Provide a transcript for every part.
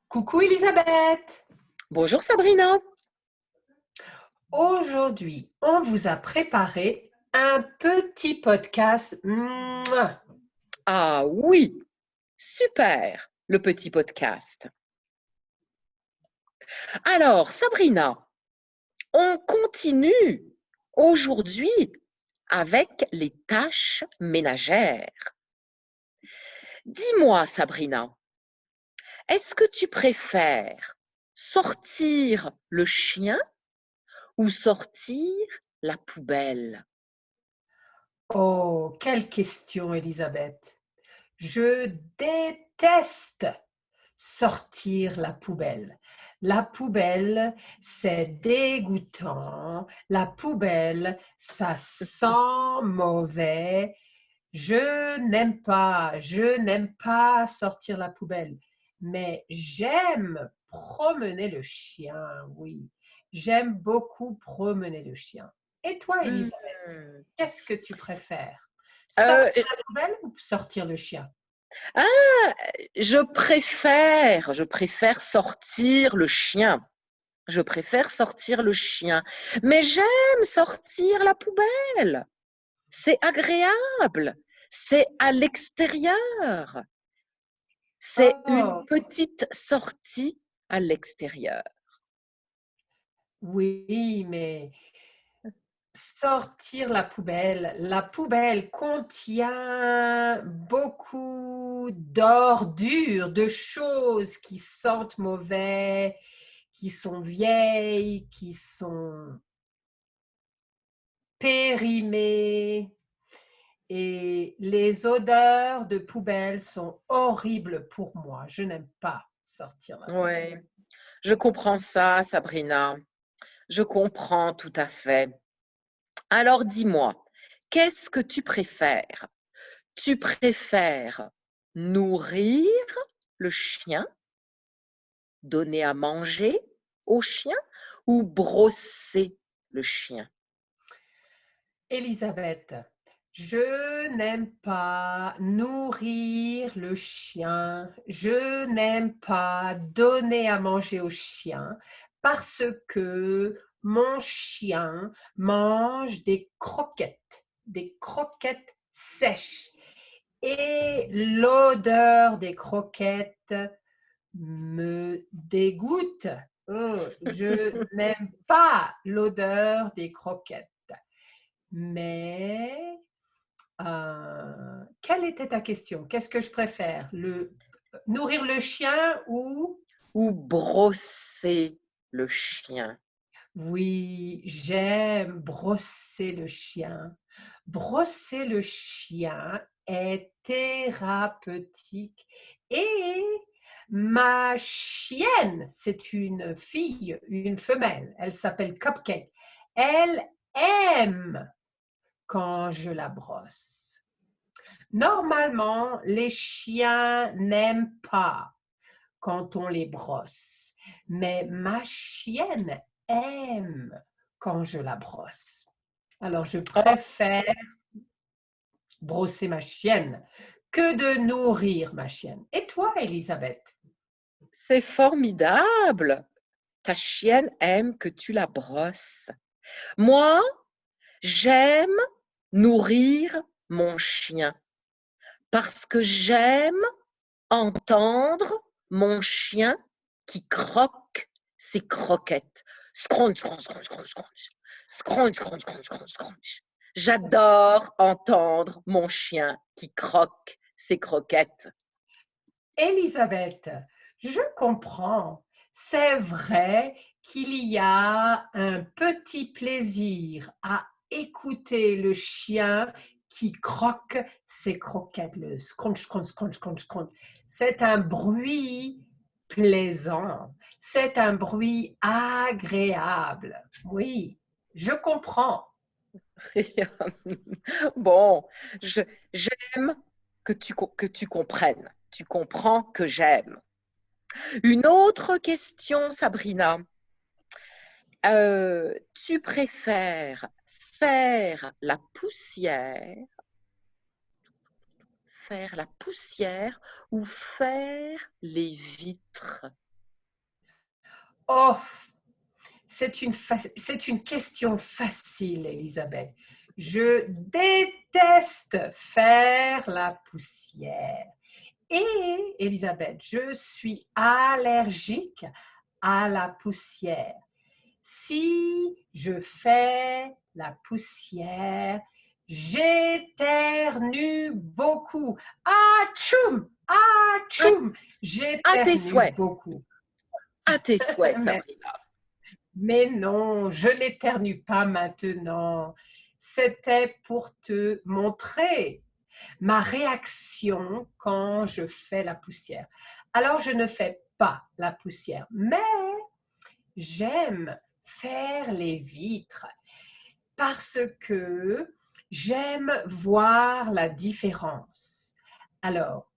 Coucou Elisabeth! Bonjour Sabrina. Aujourd'hui, on vous a préparé un petit podcast. Mouah. Ah oui, super, le petit podcast. Alors Sabrina, on continue aujourd'hui avec les tâches ménagères. Dis-moi Sabrina, est-ce que tu préfères sortir le chien ou sortir la poubelle? Oh, quelle question Elisabeth! Je déteste sortir la poubelle. La poubelle, c'est dégoûtant. La poubelle, ça sent mauvais. Je n'aime pas sortir la poubelle, mais j'aime promener le chien, oui. J'aime beaucoup promener le chien. Et toi, Hmm. Elisabeth, qu'est-ce que tu préfères? Euh, Sortir la poubelle ou sortir le chien? ah, je préfère sortir le chien. Je préfère sortir le chien, mais j'aime sortir la poubelle. C'est agréable. C'est à l'extérieur. C'est une Oh, petite sortie à l'extérieur. oui, mais sortir la poubelle contient beaucoup d'ordures, de choses qui sentent mauvais, qui sont vieilles, qui sont périmées. Et les odeurs de poubelle sont horribles pour moi. Je n'aime pas sortir la poubelle. Oui, je comprends ça, Sabrina. Je comprends tout à fait. Alors dis-moi, qu'est-ce que tu préfères? Tu préfères nourrir le chien, donner à manger au chien ou brosser le chien? Elisabeth, je n'aime pas nourrir le chien, je n'aime pas donner à manger au chien parce que mon chien mange des croquettes sèches. Et l'odeur des croquettes me dégoûte. Oh, je n'aime pas l'odeur des croquettes. Mais quelle était ta question? Qu'est-ce que je préfère? Nourrir le chien ou... Ou brosser le chien? Oui, j'aime brosser le chien. Brosser le chien est thérapeutique. Et ma chienne, c'est une fille, une femelle, elle s'appelle Cupcake. Elle aime quand je la brosse. Normalement, les chiens n'aiment pas quand on les brosse, mais ma chienne aime quand je la brosse. Alors, je Oh, préfère brosser ma chienne que de nourrir ma chienne. Et toi, Elisabeth? c'est formidable. Ta chienne aime que tu la brosses. Moi, j'aime nourrir mon chien parce que j'aime entendre mon chien qui croque ses croquettes. Scrunch, scrunch, scrunch, scrunch, scrunch. Scrunch, scrunch, scrunch, scrunch, scrunch. J'adore entendre mon chien qui croque ses croquettes. Elisabeth, je comprends. C'est vrai qu'il y a un petit plaisir à écouter le chien qui croque ses croquettes, le scrunch, scrunch, scrunch, scrunch, scrunch. C'est un bruit plaisant. C'est un bruit agréable. Oui, je comprends. Bon, j'aime que tu comprennes. Tu comprends que j'aime. Une autre question, Sabrina. Tu préfères faire la poussière ou faire les vitres? Oh, c'est une question facile, Elisabeth. Je déteste faire la poussière. Et, Elisabeth, je suis allergique à la poussière. Si je fais la poussière, j'éternue beaucoup. Atchoum! À, Atchoum! à tes J'éternue souhaits, beaucoup. à tes souhaits, Mais, Sabrina. mais non, je n'éternue pas maintenant. C'était pour te montrer ma réaction quand je fais la poussière. Alors, je ne fais pas la poussière, mais j'aime faire les vitres parce que j'aime voir la différence. Alors,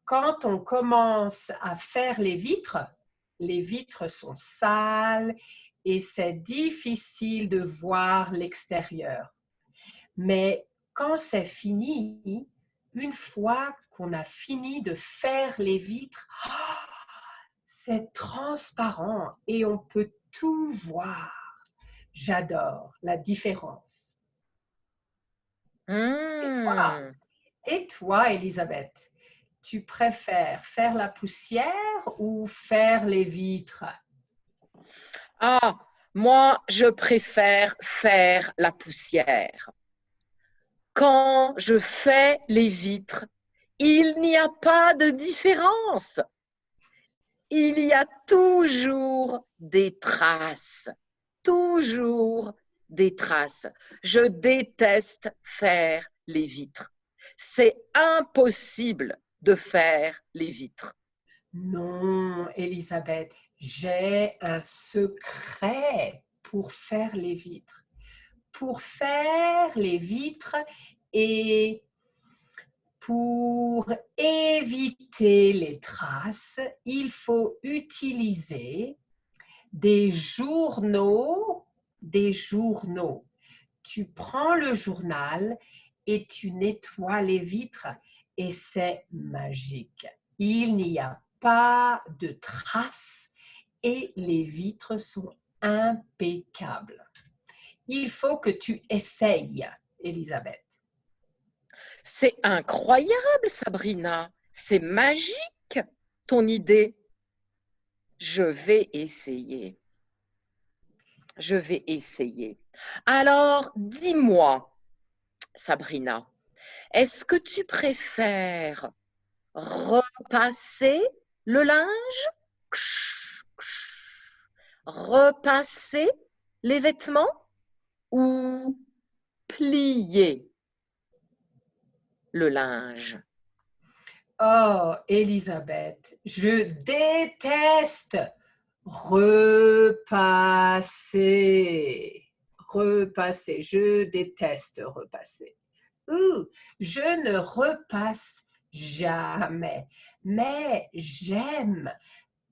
quand on commence à faire les vitres sont sales et c'est difficile de voir l'extérieur. Mais quand c'est fini, une fois qu'on a fini de faire les vitres, c'est transparent et on peut tout voir. J'adore la différence. Hmm. Et toi, Elisabeth, tu préfères faire la poussière ou faire les vitres? Ah, moi, je préfère faire la poussière. Quand je fais les vitres, il n'y a pas de différence. Il y a toujours des traces. Toujours des traces. Je déteste faire les vitres. C'est impossible de faire les vitres. Non, Elisabeth, j'ai un secret pour faire les vitres. Pour faire les vitres et pour éviter les traces, il faut utiliser des journaux, des journaux. Tu prends le journal et tu nettoies les vitres et c'est magique. Il n'y a pas de traces et les vitres sont impeccables. Il faut que tu essayes, Elisabeth. C'est incroyable, Sabrina. C'est magique, ton idée. Je vais essayer. Je vais essayer. Alors, dis-moi, Sabrina, est-ce que tu préfères repasser le linge? Repasser les vêtements ou plier le linge? Oh, Elisabeth, je déteste repasser. Repasser, je déteste repasser. Je ne repasse jamais, mais j'aime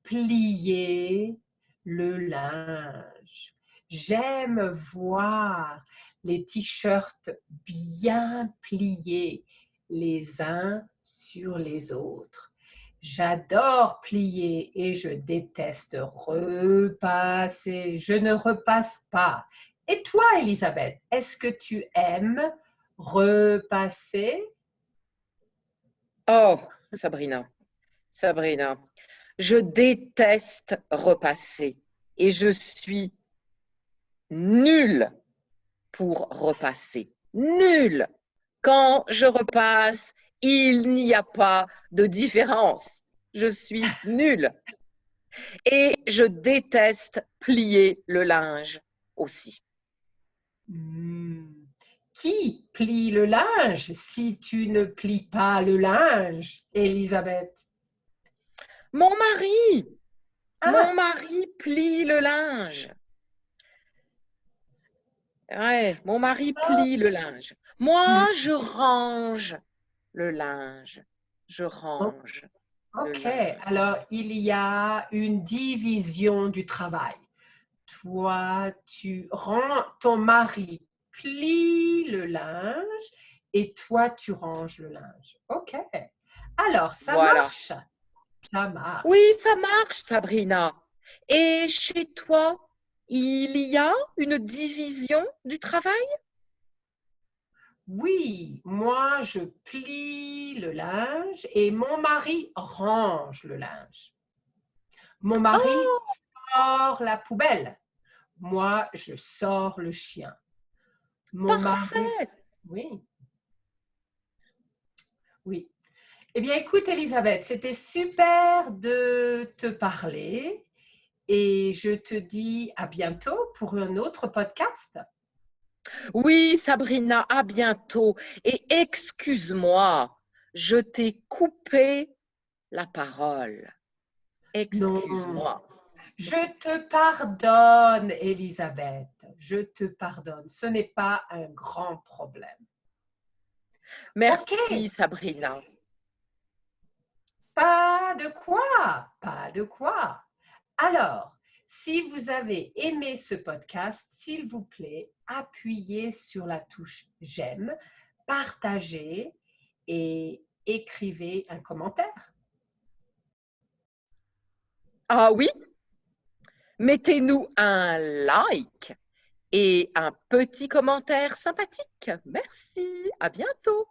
plier le linge. J'aime voir les t-shirts bien pliés les uns sur les autres. J'adore plier et je déteste repasser. Je ne repasse pas. Et toi, Elisabeth, est-ce que tu aimes repasser? Oh, Sabrina, Sabrina, je déteste repasser et je suis nulle pour repasser. Nulle. Quand je repasse, il n'y a pas de différence. Je suis nulle. Et je déteste plier le linge aussi. Hmm. Qui plie le linge si tu ne plies pas le linge, Elisabeth? Mon mari, mon Ah, mari plie le linge. Ouais, mon mari plie le linge. Moi, hmm. je range le linge. Je O- range le Ok, linge. alors il y a une division du travail. Toi, ton mari plie le linge et toi, tu ranges le linge. Ok, alors ça Voilà. marche, ça marche. Oui, ça marche, Sabrina. Et chez toi, il y a une division du travail? Oui, moi je plie le linge et mon mari range le linge. Mon mari Oh, sort la poubelle. Moi, je sors le chien. Mon mari, parfait! oui, oui. Eh bien, écoute, Elisabeth, c'était super de te parler et je te dis à bientôt pour un autre podcast. Oui, Sabrina, à bientôt. Et excuse-moi, je t'ai coupé la parole. Non, Excuse-moi. je te pardonne, Elisabeth. Je te pardonne. Ce n'est pas un grand problème. OK, Merci, Sabrina. pas de quoi, pas de quoi. Alors, si vous avez aimé ce podcast, s'il vous plaît, appuyez sur la touche j'aime, partagez et écrivez un commentaire. Ah oui, mettez-nous un like et un petit commentaire sympathique. Merci, à bientôt.